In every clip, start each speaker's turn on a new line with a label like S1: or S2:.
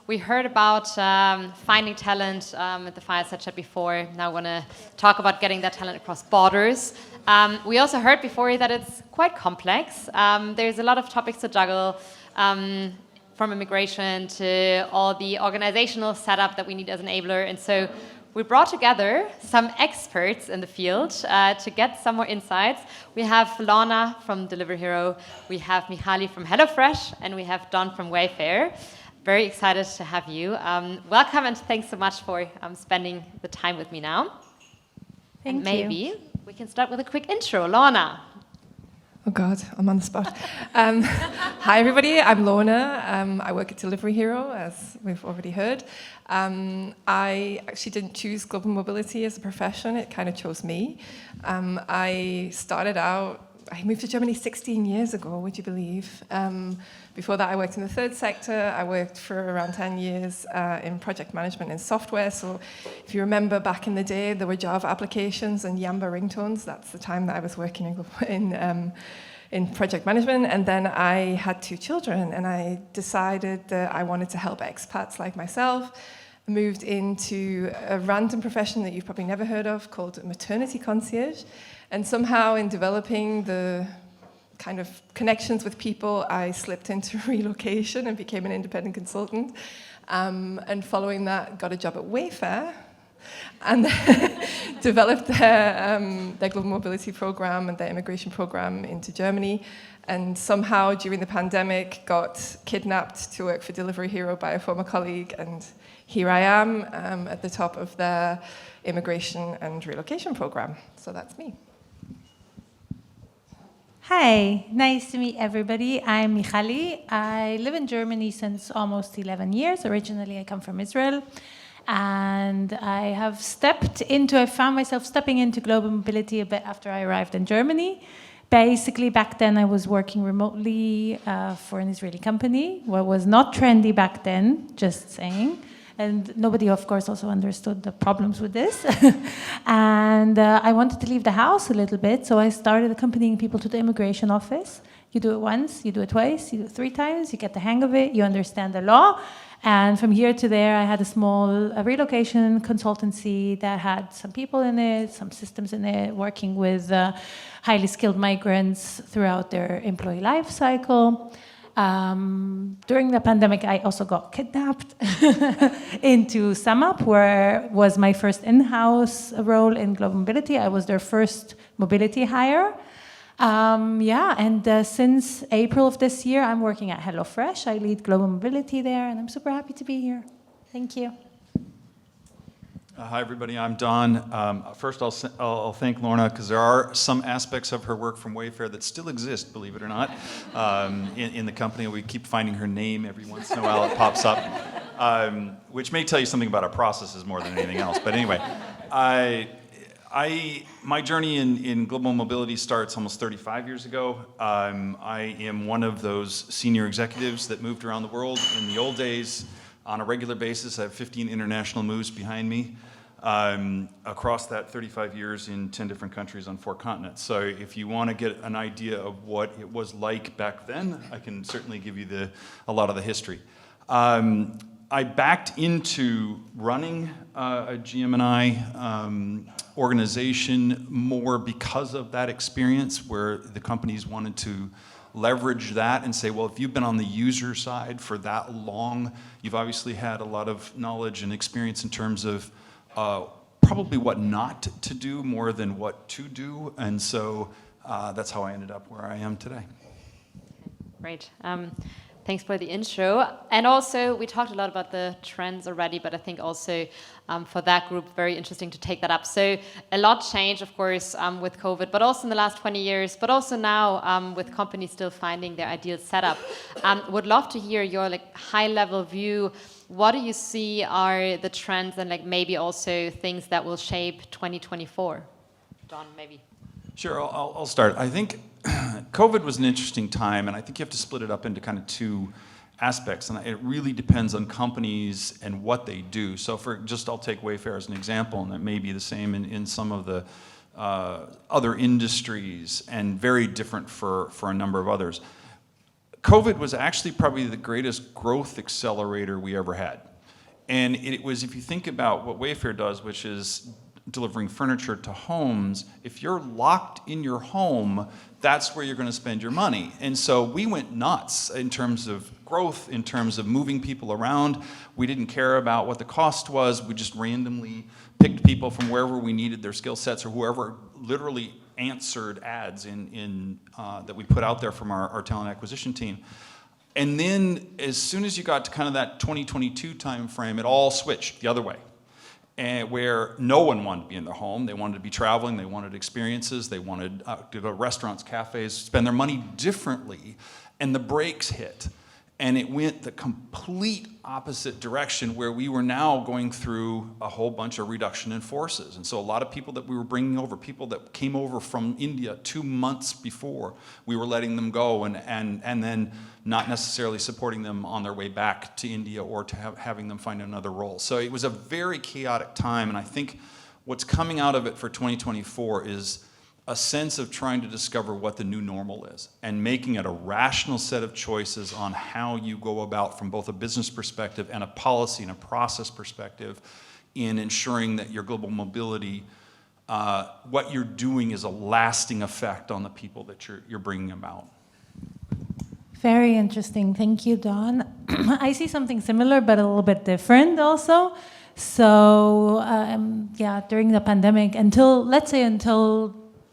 S1: we heard about finding talent at the fireside chat before. Now I want to talk about getting that talent across borders. We also heard before that it's quite complex. There's a lot of topics to juggle, from immigration to all the organizational setup that we need as an enabler. And so we brought together some experts in the field to get some more insights. We have Lorna from Delivery Hero, we have Michali from HelloFresh, and we have Don from Wayfair. Very excited to have you. Welcome and thanks so much for spending the time with me now.
S2: Thank you.
S1: Maybe we can start with a quick intro. Lorna.
S3: Oh God, I'm on the spot. Hi everybody, I'm Lorna. I work at Delivery Hero, as we've already heard. I actually didn't choose global mobility as a profession, it kind of chose me. I moved to Germany 16 years ago, would you believe? Before that I worked in the third sector. I worked for around 10 years in project management and software. So if you remember back in the day, there were Java applications and Yamba ringtones. That's the time that I was working in project management. And then I had 2 children and I decided that I wanted to help expats like myself. I moved into a random profession that you've probably never heard of called maternity concierge. And somehow in developing the kind of connections with people, I slipped into relocation and became an independent consultant. And following that, got a job at Wayfair and developed their global mobility program and their immigration program into Germany. And somehow during the pandemic, got kidnapped to work for Delivery Hero by a former colleague. And here I am at the top of their immigration and relocation program. So that's me.
S2: Hi, nice to meet everybody. I'm Michali. I live in Germany since almost 11 years. Originally, I come from Israel. And I found myself stepping into global mobility a bit after I arrived in Germany. Basically, back then I was working remotely for an Israeli company, what was not trendy back then, just saying. And nobody, of course, also understood the problems with this. And I wanted to leave the house a little bit, so I started accompanying people to the immigration office. You do it once, you do it twice, you do it 3 times, you get the hang of it, you understand the law. And from here to there, I had a small relocation consultancy that had some people in it, some systems in it, working with highly skilled migrants throughout their employee life cycle. During the pandemic, I also got kidnapped into SumUp, where was my first in-house role in global mobility. I was their first mobility hire. Since April of this year, I'm working at HelloFresh. I lead global mobility there, and I'm super happy to be here. Thank you.
S4: Hi, everybody. I'm Don. First, I'll thank Lorna, because there are some aspects of her work from Wayfair that still exist, believe it or not, in the company. We keep finding her name every once in a while. It pops up, which may tell you something about our processes more than anything else. But anyway, my journey in global mobility starts almost 35 years ago. I am one of those senior executives that moved around the world in the old days on a regular basis. I have 15 international moves behind me across that 35 years in 10 different countries on 4 continents. So if you want to get an idea of what it was like back then, I can certainly give you a lot of the history. I backed into running a GM&I organization more because of that experience, where the companies wanted to leverage that and say, well, if you've been on the user side for that long, you've obviously had a lot of knowledge and experience in terms of probably what not to do more than what to do. And so that's how I ended up where I am today.
S1: Great. Thanks for the intro. And also, we talked a lot about the trends already, but I think also for that group, very interesting to take that up. So a lot changed, of course, with COVID, but also in the last 20 years, but also now with companies still finding their ideal setup. Would love to hear your high-level view. What do you see are the trends and maybe also things that will shape 2024? Don, maybe.
S4: Sure, I'll start. I think COVID was an interesting time, and I think you have to split it up into kind of 2 aspects, and it really depends on companies and what they do. So I'll take Wayfair as an example, and it may be the same in some of the other industries, and very different for a number of others. COVID was actually probably the greatest growth accelerator we ever had. And it was, if you think about what Wayfair does, which is delivering furniture to homes, if you're locked in your home, that's where you're going to spend your money. And so we went nuts in terms of growth, in terms of moving people around. We didn't care about what the cost was. We just randomly picked people from wherever we needed their skill sets, or whoever literally answered ads that we put out there from our talent acquisition team. And then as soon as you got to kind of that 2022 time frame, it all switched the other way. And where no one wanted to be in their home. They wanted to be traveling, they wanted experiences, they wanted to go to restaurants, cafes, spend their money differently. And the brakes hit. And it went the complete opposite direction, where we were now going through a whole bunch of reduction in forces. And so a lot of people that we were bringing over, people that came over from India 2 months before, we were letting them go and then not necessarily supporting them on their way back to India, or to having them find another role. So it was a very chaotic time, and I think what's coming out of it for 2024 is a sense of trying to discover what the new normal is, and making it a rational set of choices on how you go about, from both a business perspective and a policy and a process perspective, in ensuring that your global mobility, what you're doing is a lasting effect on the people that you're bringing about.
S2: Very interesting. Thank you, Don. I see something similar, but a little bit different also. So, during the pandemic, until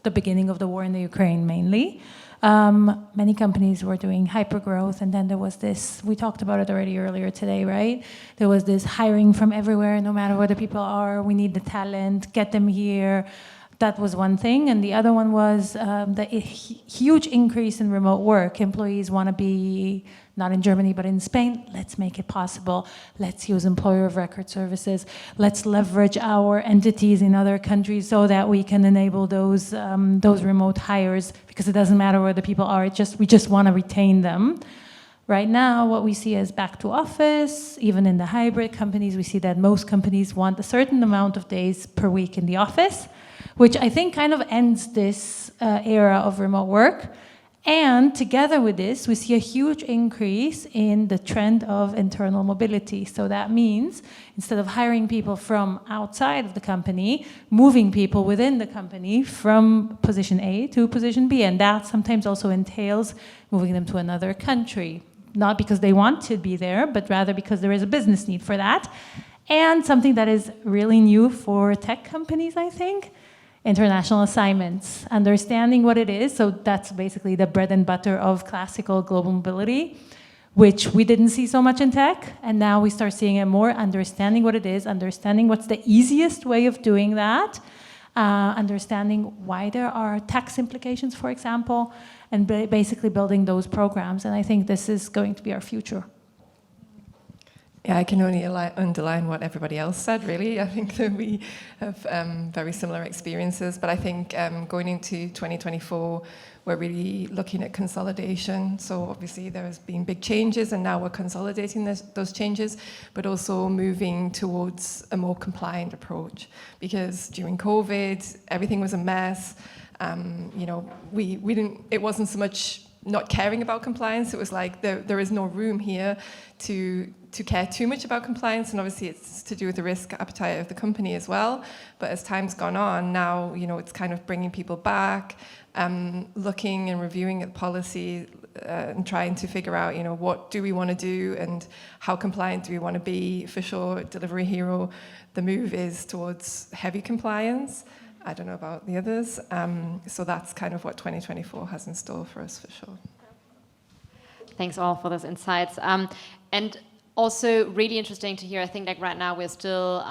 S2: the beginning of the war in the Ukraine mainly, many companies were doing hypergrowth, and then there was this, we talked about it already earlier today, right? There was this hiring from everywhere, no matter where the people are, we need the talent, get them here. That was one thing. And the other one was the huge increase in remote work. Employees want to be not in Germany, but in Spain. Let's make it possible. Let's use employer of record services. Let's leverage our entities in other countries so that we can enable those remote hires, because it doesn't matter where the people are. We just want to retain them. Right now, what we see is back to office. Even in the hybrid companies, we see that most companies want a certain amount of days per week in the office, which I think kind of ends this era of remote work. And together with this, we see a huge increase in the trend of internal mobility. So that means instead of hiring people from outside of the company, moving people within the company from position A to position B. And that sometimes also entails moving them to another country, not because they want to be there, but rather because there is a business need for that. And something that is really new for tech companies, I think, international assignments, understanding what it is. So that's basically the bread and butter of classical global mobility, which we didn't see so much in tech. And now we start seeing it more, understanding what it is, understanding what's the easiest way of doing that, understanding why there are tax implications, for example, and basically building those programs. And I think this is going to be our future.
S3: Yeah, I can only underline what everybody else said, really. I think that we have very similar experiences, but I think going into 2024, we're really looking at consolidation. So obviously there has been big changes, and now we're consolidating those changes, but also moving towards a more compliant approach. Because during COVID, everything was a mess. We didn't. It wasn't so much not caring about compliance. It was like there is no room here to care too much about compliance, and obviously it's to do with the risk appetite of the company as well. But as time's gone on, now it's kind of bringing people back, looking and reviewing at policy, and trying to figure out what do we want to do and how compliant do we want to be. For sure, Delivery Hero, the move is towards heavy compliance. I don't know about the others. So that's kind of what 2024 has in store for us, for sure.
S1: Thanks all for those insights. And also really interesting to hear, I think right now we're still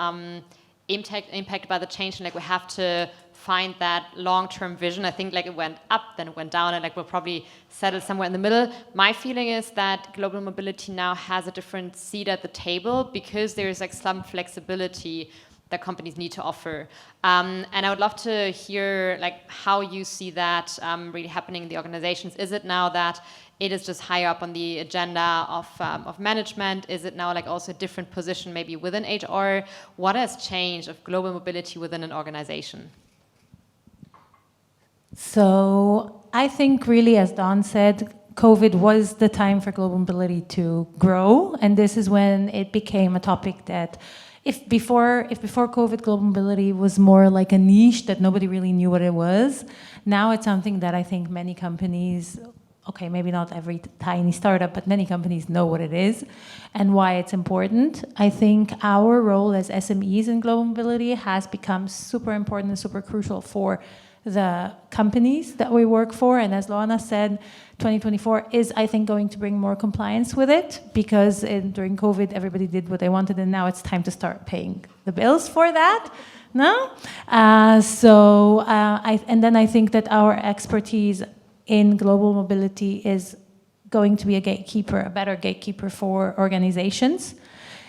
S1: impacted by the change, and we have to find that long-term vision. I think it went up, then it went down, and we'll probably settle somewhere in the middle. My feeling is that global mobility now has a different seat at the table, because there's some flexibility that companies need to offer. And I would love to hear how you see that really happening in the organizations. Is it now that it is just higher up on the agenda of management? Is it now also a different position maybe within HR? What has changed of global mobility within an organization?
S2: So I think really, as Don said, COVID was the time for global mobility to grow, and this is when it became a topic that, if before COVID, global mobility was more like a niche that nobody really knew what it was. Now it's something that I think many companies, okay, maybe not every tiny startup, but many companies know what it is and why it's important. I think our role as SMEs in global mobility has become super important and super crucial for the companies that we work for. And as Lorna said, 2024 is, I think, going to bring more compliance with it, because during COVID, everybody did what they wanted, and now it's time to start paying the bills for that. No? And then I think that our expertise in global mobility is going to be a gatekeeper, a better gatekeeper for organizations,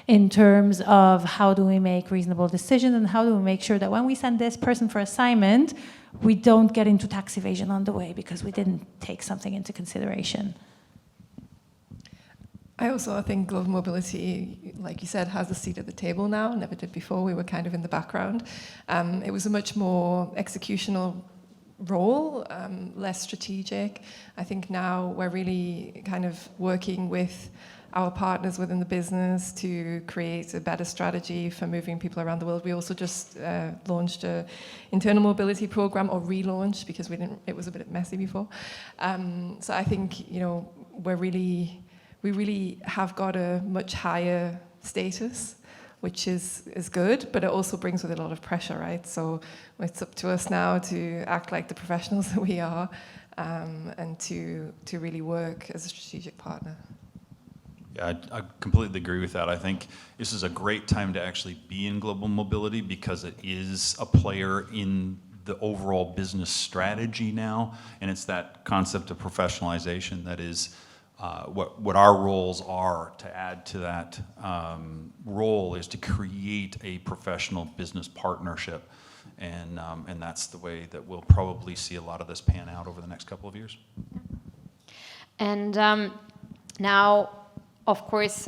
S2: in terms of how do we make reasonable decisions and how do we make sure that when we send this person for assignment, we don't get into tax evasion on the way because we didn't take something into consideration.
S3: I also think global mobility, like you said, has a seat at the table now. Never did before. We were kind of in the background. It was a much more executional role, less strategic. I think now we're really kind of working with our partners within the business to create a better strategy for moving people around the world. We also just launched an internal mobility program, or relaunched, because it was a bit messy before. So I think, we really have got a much higher status, which is good, but it also brings with it a lot of pressure, right? So it's up to us now to act like the professionals that we are, and to really work as a strategic partner.
S4: Yeah, I completely agree with that. I think this is a great time to actually be in global mobility, because it is a player in the overall business strategy now, and it's that concept of professionalization that is what our roles are. To add to that role is to create a professional business partnership, and that's the way that we'll probably see a lot of this pan out over the next couple of years.
S1: And now, of course,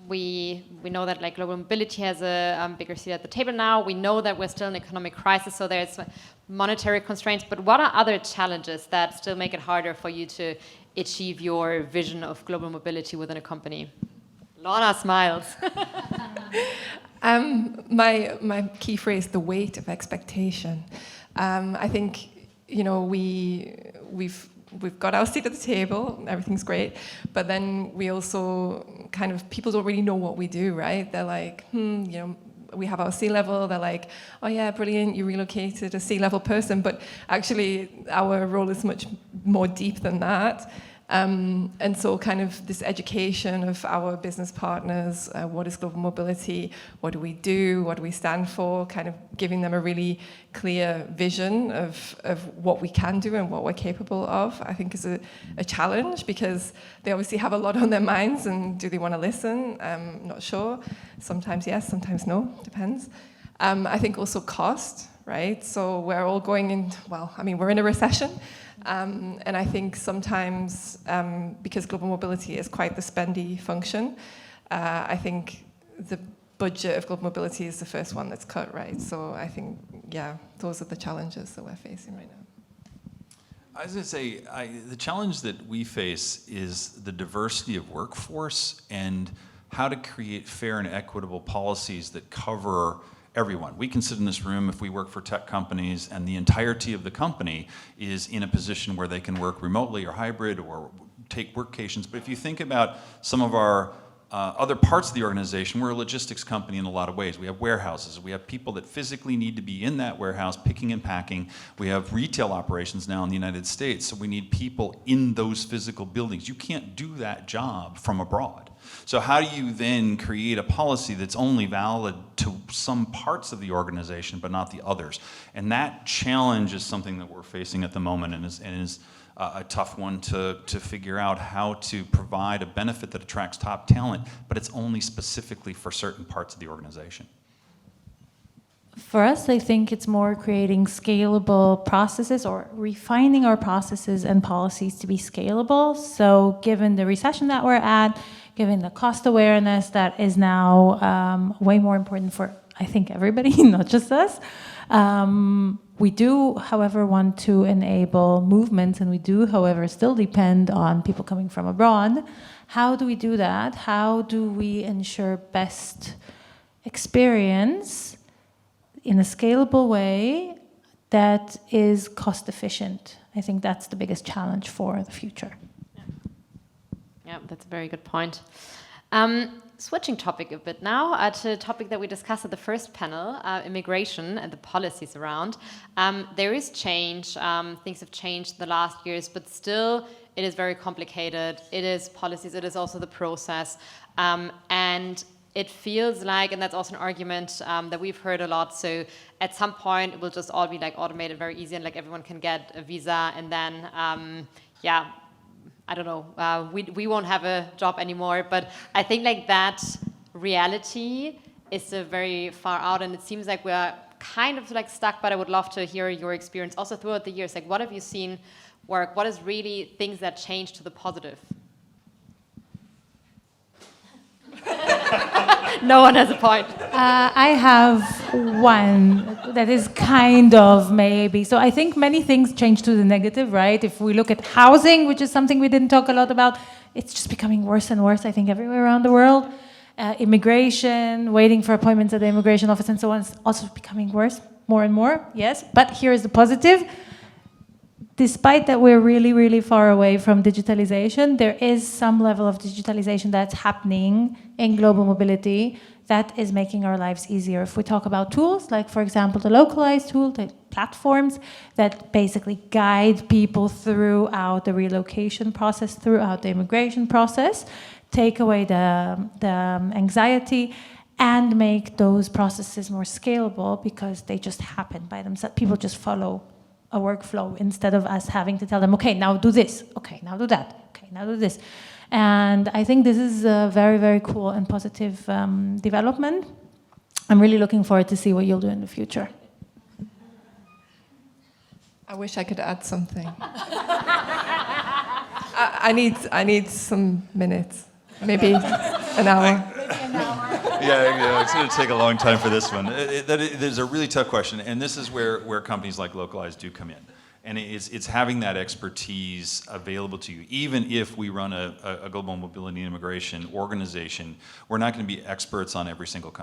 S1: we know that like global mobility has a bigger seat at the table now. We know that we're still in an economic crisis, so there's monetary constraints. But what are other challenges that still make it harder for you to achieve your vision of global mobility within a company? Lorna smiles.
S3: My key phrase, the weight of expectation. I think, we've got our seat at the table, everything's great, but then we also kind of, people don't really know what we do, right? They're like, we have our C-level, they're like, oh yeah, brilliant, you relocated a C-level person, but actually our role is much more deep than that. And so kind of this education of our business partners, what is global mobility, what do we do, what do we stand for, kind of giving them a really clear vision of what we can do and what we're capable of, I think is a challenge, because they obviously have a lot on their minds, and do they want to listen? Not sure. Sometimes yes, sometimes no, depends. I think also cost, right? So we're all going in, we're in a recession. And I think sometimes, because global mobility is quite the spendy function, I think the budget of global mobility is the first one that's cut, right? So I think, those are the challenges that we're facing right now.
S4: I was going to say, the challenge that we face is the diversity of workforce and how to create fair and equitable policies that cover everyone. We can sit in this room if we work for tech companies and the entirety of the company is in a position where they can work remotely or hybrid or take workations. But if you think about some of our other parts of the organization, we're a logistics company in a lot of ways. We have warehouses. We have people that physically need to be in that warehouse picking and packing. We have retail operations now in the United States, so we need people in those physical buildings. You can't do that job from abroad. So how do you then create a policy that's only valid to some parts of the organization but not the others? And that challenge is something that we're facing at the moment, and is a tough one to figure out, how to provide a benefit that attracts top talent, but it's only specifically for certain parts of the organization.
S2: For us, I think it's more creating scalable processes, or refining our processes and policies to be scalable. So given the recession that we're at, given the cost awareness that is now way more important for, I think, everybody, not just us, We do, however, want to enable movements, and we do, however, still depend on people coming from abroad. How do we do that? How do we ensure best experience in a scalable way that is cost efficient? I think that's the biggest challenge for the future.
S1: Yeah, that's a very good point. Switching topic a bit now to a topic that we discussed at the first panel, immigration and the policies around. There is change. Things have changed in the last years, but still it is very complicated. It is policies, it is also the process. And it feels like, and that's also an argument that we've heard a lot, so at some point it will just all be like automated very easy and like everyone can get a visa and then, I don't know, we won't have a job anymore, but I think like that reality is very far out, and it seems like we're kind of like stuck, but I would love to hear your experience also throughout the years. Like, what have you seen work? What is really things that change to the positive? No one has a point.
S2: I have one that is kind of maybe. So I think many things change to the negative, right? If we look at housing, which is something we didn't talk a lot about, it's just becoming worse and worse, I think, everywhere around the world. Immigration, waiting for appointments at the immigration office and so on is also becoming worse, more and more, yes. But here is the positive. Despite that we're really, really far away from digitalization, there is some level of digitalization that's happening in global mobility that is making our lives easier. If we talk about tools, like for example, the Localyze tool, the platforms that basically guide people throughout the relocation process, throughout the immigration process, take away the anxiety and make those processes more scalable because they just happen by themselves. People just follow a workflow instead of us having to tell them, okay, now do this, okay, now do that, okay, now do this. And I think this is a very, very cool and positive development. I'm really looking forward to see what you'll do in the future.
S3: I wish I could add something. I need some minutes, maybe an hour.
S4: Yeah, it's going to take a long time for this one. There's a really tough question, and this is where companies like Localyze do come in. And it's having that expertise available to you. Even if we run a global mobility and immigration organization, we're not going to be experts on every single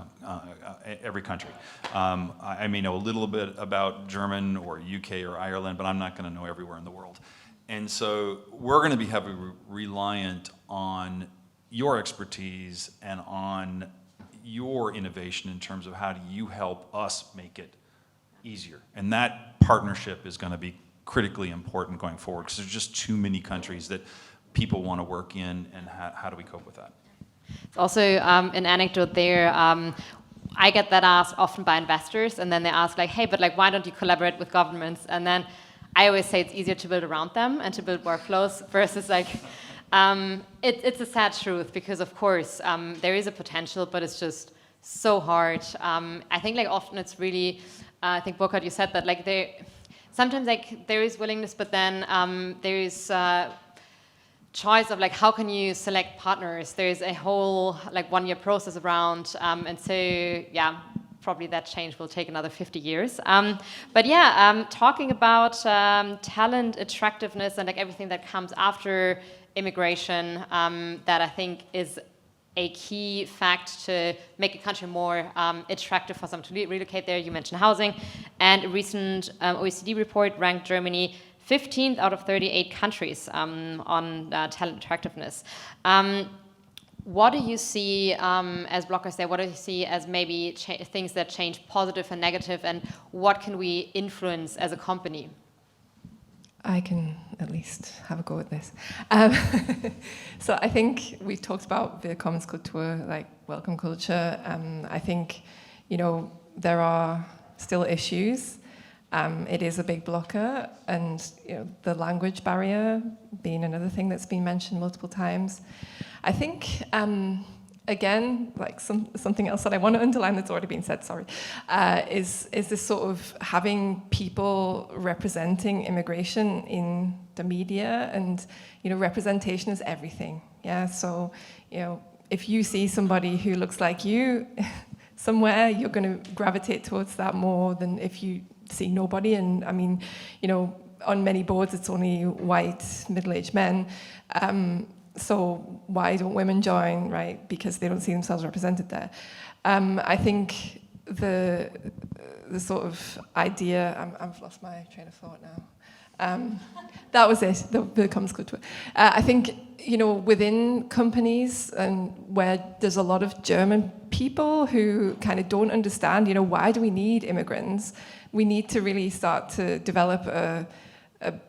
S4: every country. I may know a little bit about German or UK or Ireland, but I'm not going to know everywhere in the world. And so we're going to be heavily reliant on your expertise and on your innovation in terms of how do you help us make it easier. And that partnership is going to be critically important going forward because there's just too many countries that people want to work in, and how do we cope with that?
S1: It's also an anecdote there. I get that asked often by investors, and then they ask like, hey, but like, why don't you collaborate with governments? And then I always say it's easier to build around them and to build workflows versus like, it's a sad truth because of course there is a potential, but it's just so hard. I think like often it's really, I think Burkhard, you said that like sometimes like there is willingness, but then there is choice of like how can you select partners. There's a whole like 1-year process around, and so yeah, probably that change will take another 50 years. But yeah, talking about talent, attractiveness, and like everything that comes after immigration, that I think is a key fact to make a country more attractive for someone to relocate there. You mentioned housing, and a recent OECD report ranked Germany 15th out of 38 countries on talent attractiveness. What do you see as blockers there? What do you see as maybe things that change positive and negative, and what can we influence as a company?
S3: I can at least have a go at this. So I think we've talked about Willkommenskultur, like welcome culture. I think, there are still issues. It is a big blocker, and the language barrier being another thing that's been mentioned multiple times. I think, again, like something else that I want to underline that's already been said, sorry, is this sort of having people representing immigration in the media, and representation is everything. Yeah, so if you see somebody who looks like you somewhere, you're going to gravitate towards that more than if you see nobody. And I mean, you know, on many boards it's only white middle-aged men. So why don't women join, right? Because they don't see themselves represented there. I think the sort of idea, I've lost my train of thought now. That was it, the comes good to it. I think, you know, within companies and where there's a lot of German people who kind of don't understand, you know, why do we need immigrants? We need to really start to develop a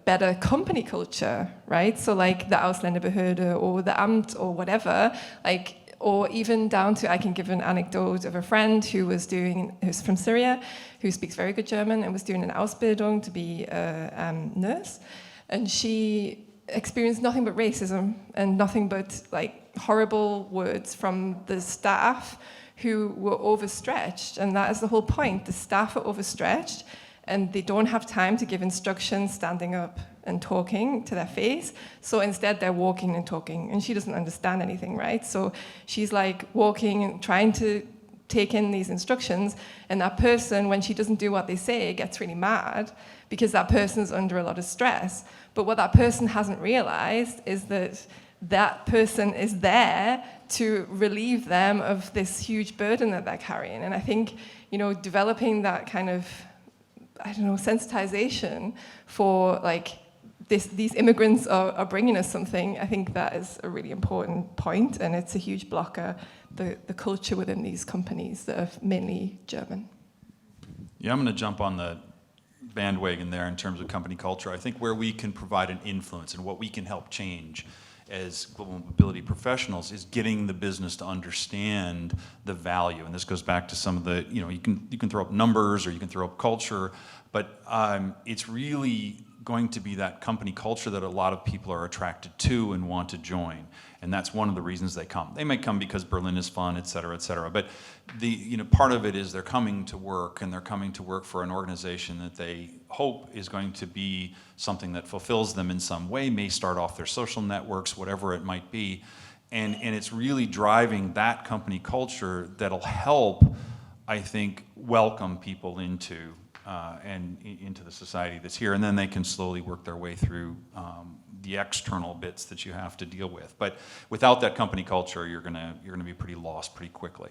S3: better company culture, right? So like the Ausländerbehörde or the Amt or whatever, like, or even down to, I can give an anecdote of a friend who's from Syria, who speaks very good German and was doing an Ausbildung to be a nurse. And she experienced nothing but racism and nothing but like horrible words from the staff who were overstretched. And that is the whole point. The staff are overstretched and they don't have time to give instructions standing up and talking to their face. So instead they're walking and talking, and she doesn't understand anything, right? So she's like walking and trying to take in these instructions, and that person, when she doesn't do what they say, gets really mad because that person's under a lot of stress. But what that person hasn't realized is that that person is there to relieve them of this huge burden that they're carrying. And I think, you know, developing that kind of, I don't know, sensitization for like these immigrants are bringing us something. I think that is a really important point, and it's a huge blocker, the culture within these companies that are mainly German.
S4: Yeah, I'm going to jump on the bandwagon there in terms of company culture. I think where we can provide an influence and what we can help change as global mobility professionals is getting the business to understand the value. And this goes back to some of the, you know, you can throw up numbers or you can throw up culture, but it's really going to be that company culture that a lot of people are attracted to and want to join. And that's one of the reasons they come. They may come because Berlin is fun, et cetera, et cetera. But the, you know, part of it is they're coming to work, and they're coming to work for an organization that they hope is going to be something that fulfills them in some way, may start off their social networks, whatever it might be. And it's really driving that company culture that'll help, I think, welcome people into the society that's here. And then they can slowly work their way through the external bits that you have to deal with. But without that company culture, you're gonna be pretty lost pretty quickly.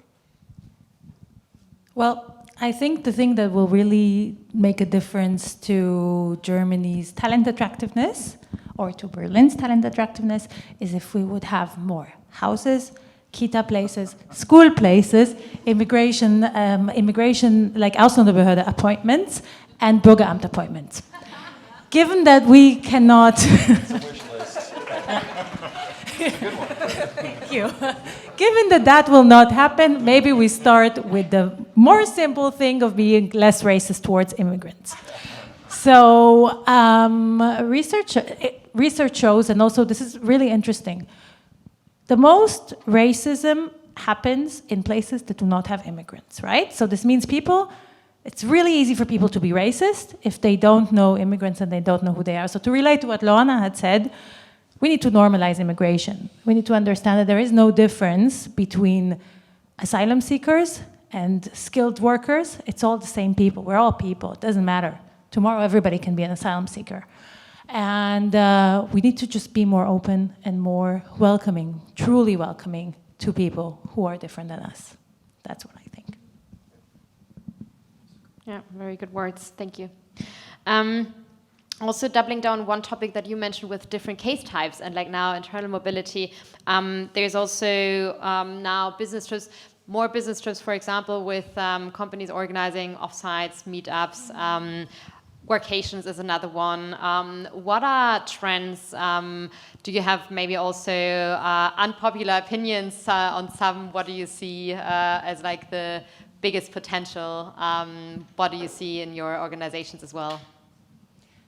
S2: Well, I think the thing that will really make a difference to Germany's talent attractiveness or to Berlin's talent attractiveness is if we would have more houses, kita places, school places, immigration like Ausländerbehörde appointments and Bürgeramt appointments. Given that we cannot...
S4: It's a wish list. Good one.
S2: Thank you. Given that that will not happen, maybe we start with the more simple thing of being less racist towards immigrants. So research shows, and also this is really interesting, the most racism happens in places that do not have immigrants, right? So this means it's really easy for people to be racist if they don't know immigrants and they don't know who they are. So to relate to what Lorna had said, we need to normalize immigration. We need to understand that there is no difference between asylum seekers and skilled workers. It's all the same people. We're all people. It doesn't matter. Tomorrow, everybody can be an asylum seeker. And we need to just be more open and more welcoming, truly welcoming to people who are different than us. That's what I think.
S1: Yeah, very good words. Thank you. Also doubling down one topic that you mentioned with different case types and like now internal mobility, there's also now business trips, more business trips, for example, with companies organizing offsites, meetups, workations is another one. What are trends? Do you have maybe also unpopular opinions on some? What do you see as like the biggest potential? What do you see in your organizations as well?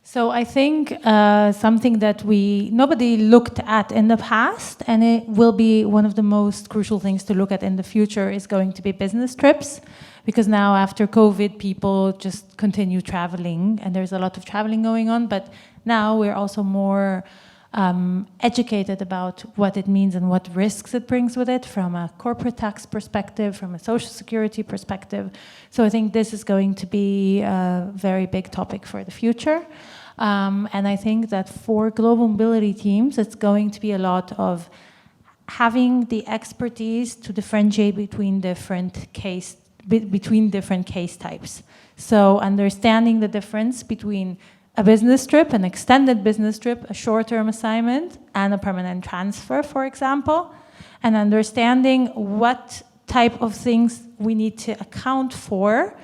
S2: So I think something that nobody looked at in the past, and it will be one of the most crucial things to look at in the future, is going to be business trips. Because now after COVID, people just continue traveling, and there's a lot of traveling going on. But now we're also more educated about what it means and what risks it brings with it from a corporate tax perspective, from a social security perspective. So I think this is going to be a very big topic for the future. And I think that for global mobility teams, it's going to be a lot of having the expertise to differentiate between different case types. So understanding the difference between a business trip, an extended business trip, a short-term assignment, and a permanent transfer, for example, and understanding what type of things we need to account for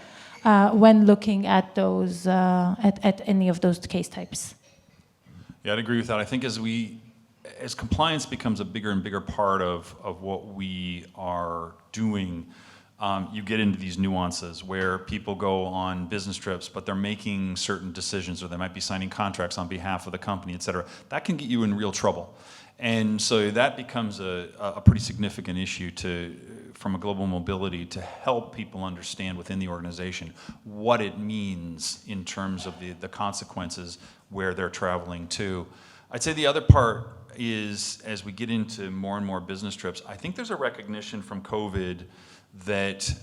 S2: when looking at those at any of those case types.
S4: Yeah, I'd agree with that. I think as compliance becomes a bigger and bigger part of what we are doing, you get into these nuances where people go on business trips, but they're making certain decisions, or they might be signing contracts on behalf of the company, et cetera. That can get you in real trouble. And so that becomes a pretty significant issue from a global mobility to help people understand within the organization what it means in terms of the consequences where they're traveling to. I'd say the other part is, as we get into more and more business trips, I think there's a recognition from COVID that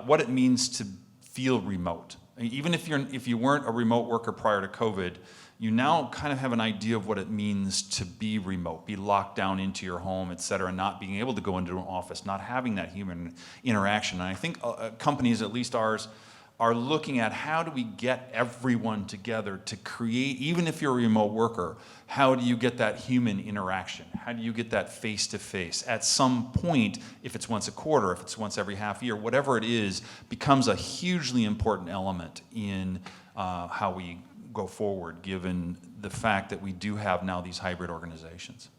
S4: what it means to feel remote. Even if you weren't a remote worker prior to COVID, you now kind of have an idea of what it means to be remote, be locked down into your home, et cetera, not being able to go into an office, not having that human interaction. And I think companies, at least ours, are looking at how do we get everyone together to create, even if you're a remote worker, how do you get that human interaction? How do you get that face-to-face? At some point, if it's once a quarter, if it's once every half year, whatever it is, becomes a hugely important element in how we go forward, given the fact that we do have now these hybrid organizations.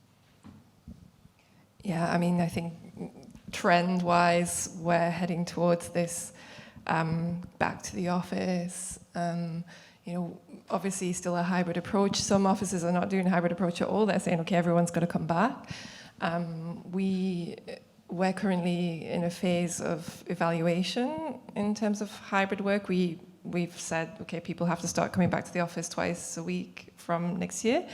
S3: Yeah, I mean, I think trend-wise, we're heading towards this back to the office. Obviously still a hybrid approach. Some offices are not doing a hybrid approach at all. They're saying, okay, everyone's got to come back. We're currently in a phase of evaluation in terms of hybrid work. We've said, okay, people have to start coming back to the office twice a week from next year.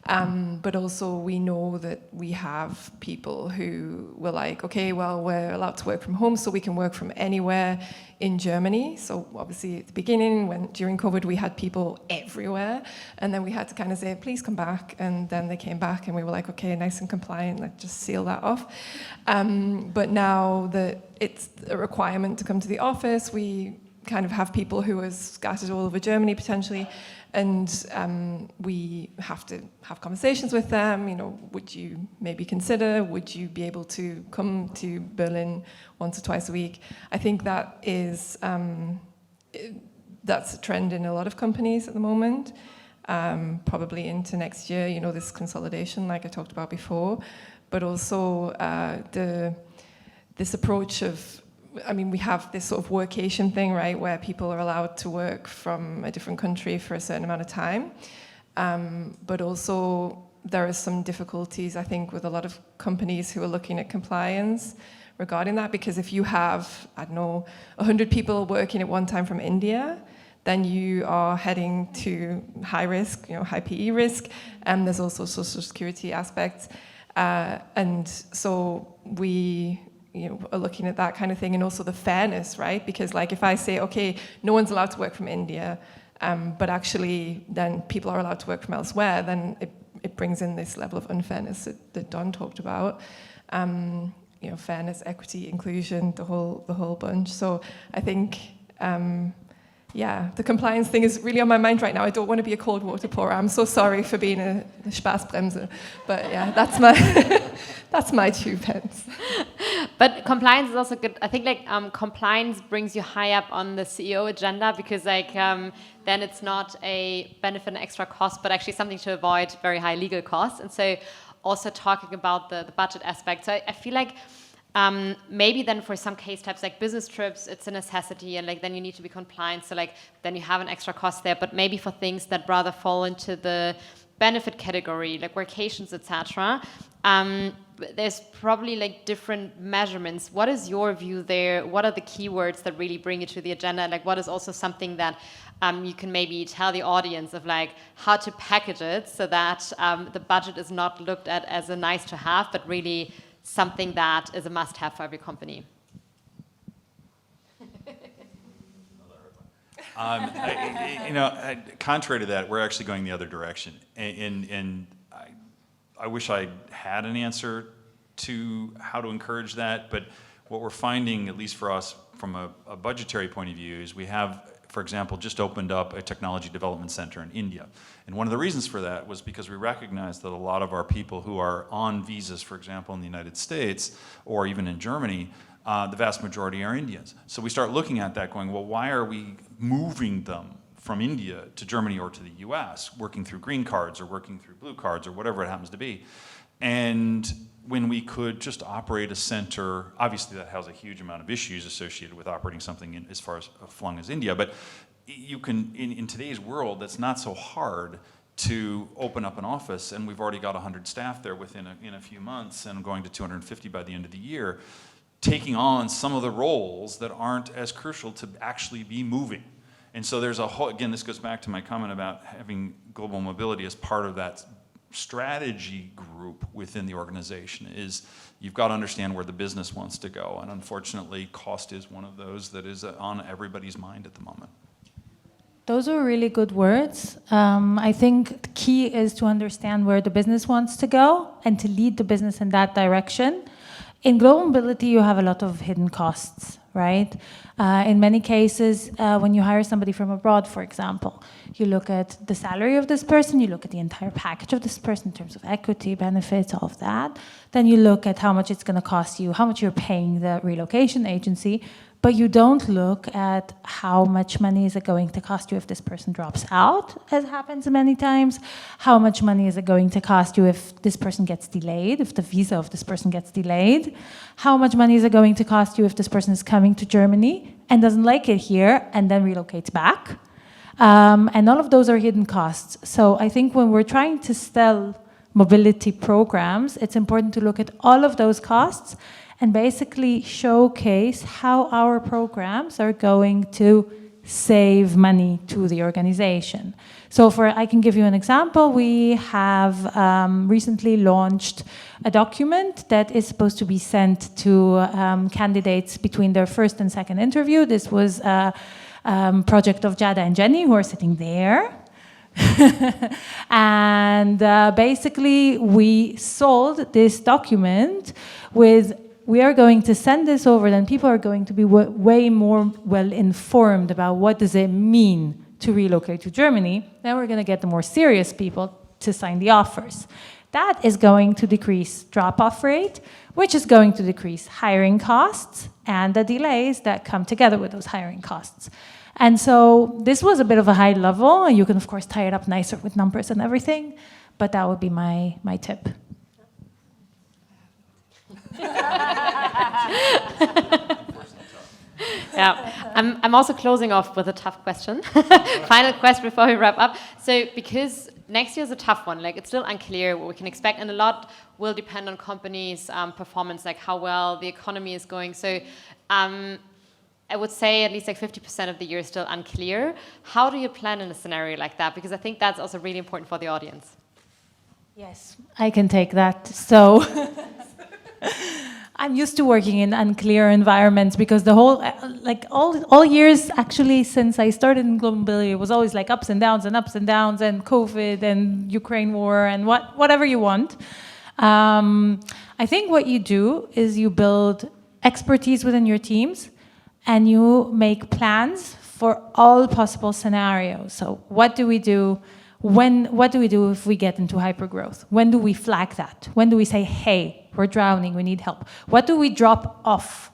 S3: But also we know that we have people who were like, okay, well, we're allowed to work from home, so we can work from anywhere in Germany. So obviously at the beginning, during COVID, we had people everywhere. And then we had to kind of say, please come back. And then they came back and we were like, okay, nice and compliant, let's just seal that off. But now that it's a requirement to come to the office, we kind of have people who are scattered all over Germany potentially, and we have to have conversations with them. Would you maybe consider, would you be able to come to Berlin once or twice a week? I think that is, that's a trend in a lot of companies at the moment, probably into next year, this consolidation like I talked about before, but also this approach of, we have this sort of workation thing, right, where people are allowed to work from a different country for a certain amount of time. But also there are some difficulties, I think, with a lot of companies who are looking at compliance regarding that, because if you have, 100 people working at one time from India, then you are heading to high risk, high PE risk, and there's also social security aspects. And so we are looking at that kind of thing, and also the fairness, right? Because if I say, okay, no one's allowed to work from India, but actually then people are allowed to work from elsewhere, then it brings in this level of unfairness that Don talked about. Fairness, equity, inclusion, the whole bunch. So I think, the compliance thing is really on my mind right now. I don't want to be a cold water pourer. I'm so sorry for being a Spaßbremse, but yeah, that's my 2 pence.
S1: But compliance is also good. I think compliance brings you high up on the CEO agenda, because then it's not a benefit and extra cost, but actually something to avoid very high legal costs. And so also talking about the budget aspect. So I feel like maybe then for some case types like business trips, it's a necessity, and then you need to be compliant. So then you have an extra cost there. But maybe for things that rather fall into the benefit category, like workations, etc., there's probably like different measurements. What is your view there? What are the keywords that really bring you to the agenda? Like, what is also something that you can maybe tell the audience of, like, how to package it so that the budget is not looked at as a nice to have, but really something that is a must have for every company?
S4: Contrary to that, we're actually going the other direction. And I wish I had an answer to how to encourage that, but what we're finding, at least for us from a budgetary point of view, is we have, for example, just opened up a technology development center in India. And one of the reasons for that was because we recognized that a lot of our people who are on visas, for example, in the United States or even in Germany, the vast majority are Indians. So we start looking at that going, well, why are we moving them from India to Germany or to the US, working through green cards or working through blue cards or whatever it happens to be? And when we could just operate a center, obviously that has a huge amount of issues associated with operating something as far as flung as India, but you can, in today's world, that's not so hard to open up an office, and we've already got 100 staff there within a few months and going to 250 by the end of the year, taking on some of the roles that aren't as crucial to actually be moving. And so there's a whole, again, this goes back to my comment about having global mobility as part of that strategy group within the organization. Is you've got to understand where the business wants to go. And unfortunately, cost is one of those that is on everybody's mind at the moment.
S2: Those are really good words. I think the key is to understand where the business wants to go and to lead the business in that direction. In global mobility, you have a lot of hidden costs, right? In many cases, when you hire somebody from abroad, for example, you look at the salary of this person, you look at the entire package of this person in terms of equity, benefits, all of that. Then you look at how much it's going to cost you, how much you're paying the relocation agency, but you don't look at how much money is it going to cost you if this person drops out, as happens many times. How much money is it going to cost you if this person gets delayed, if the visa of this person gets delayed? How much money is it going to cost you if this person is coming to Germany and doesn't like it here and then relocates back? And all of those are hidden costs. So I think when we're trying to sell mobility programs, it's important to look at all of those costs and basically showcase how our programs are going to save money to the organization. So I can give you an example. We have recently launched a document that is supposed to be sent to candidates between their first and second interview. This was a project of Jada and Jenny, who are sitting there. And basically, we sold this document with, we are going to send this over, then people are going to be way more well informed about what does it mean to relocate to Germany. Then we're going to get the more serious people to sign the offers. That is going to decrease drop-off rate, which is going to decrease hiring costs and the delays that come together with those hiring costs. And so this was a bit of a high level. You can, of course, tie it up nicer with numbers and everything, but that would be my tip.
S1: Yeah, I'm also closing off with a tough question. Final question before we wrap up. So, because next year is a tough one, like it's still unclear what we can expect, and a lot will depend on companies' performance, like how well the economy is going. So, I would say at least like 50% of the year is still unclear. How do you plan in a scenario like that? Because I think that's also really important for the audience.
S2: Yes, I can take that. So I'm used to working in unclear environments because the whole, like all years actually since I started in global mobility, it was always like ups and downs and COVID and Ukraine war and whatever you want. I think what you do is you build expertise within your teams and you make plans for all possible scenarios. So what do we do? What do we do if we get into hypergrowth? When do we flag that? When do we say, hey, we're drowning, we need help? What do we drop off?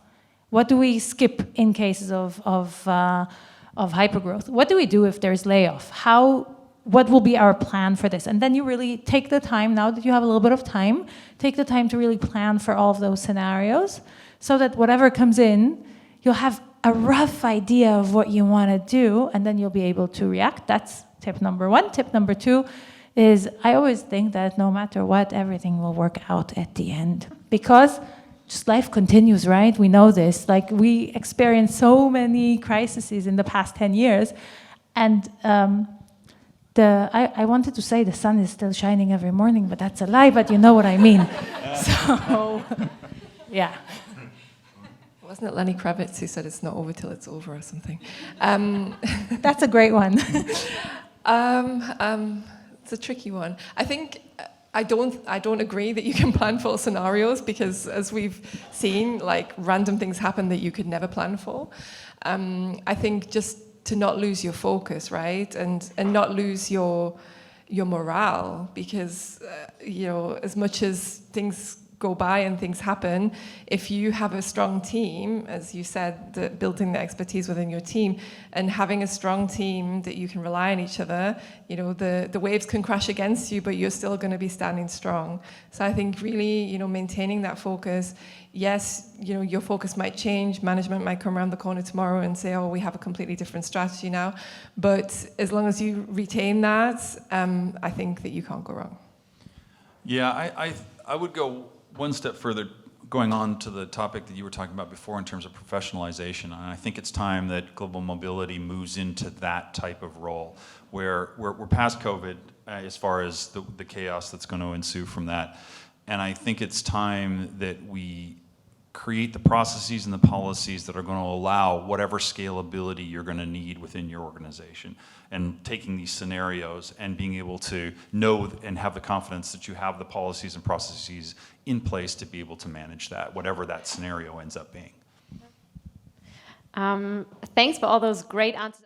S2: What do we skip in cases of hypergrowth? What do we do if there's layoff? What will be our plan for this? And then you really take the time, now that you have a little bit of time, take the time to really plan for all of those scenarios so that whatever comes in, you'll have a rough idea of what you want to do, and then you'll be able to react. That's tip number one. Tip number two is I always think that no matter what, everything will work out at the end. Because just life continues, right? We know this. Like, we experienced so many crises in the past 10 years. And I wanted to say the sun is still shining every morning, but that's a lie, but you know what I mean. So, yeah.
S3: Wasn't it Lenny Kravitz who said it's not over till it's over or something?
S2: That's a great one.
S3: It's a tricky one. I think I don't agree that you can plan for scenarios, because as we've seen, like, random things happen that you could never plan for. I think just to not lose your focus, right, and not lose your morale, because as much as things go by and things happen, if you have a strong team, as you said, building the expertise within your team and having a strong team that you can rely on each other, the waves can crash against you, but you're still going to be standing strong. So I think really, maintaining that focus. Yes, your focus might change. Management might come around the corner tomorrow and say, oh, we have a completely different strategy now. But as long as you retain that, I think that you can't go wrong.
S4: Yeah, I would go one step further, going on to the topic that you were talking about before in terms of professionalization. And I think it's time that global mobility moves into that type of role, where we're past COVID as far as the chaos that's going to ensue from that. And I think it's time that we create the processes and the policies that are going to allow whatever scalability you're going to need within your organization, and taking these scenarios and being able to know and have the confidence that you have the policies and processes in place to be able to manage that, whatever that scenario ends up being.
S1: Thanks for all those great answers.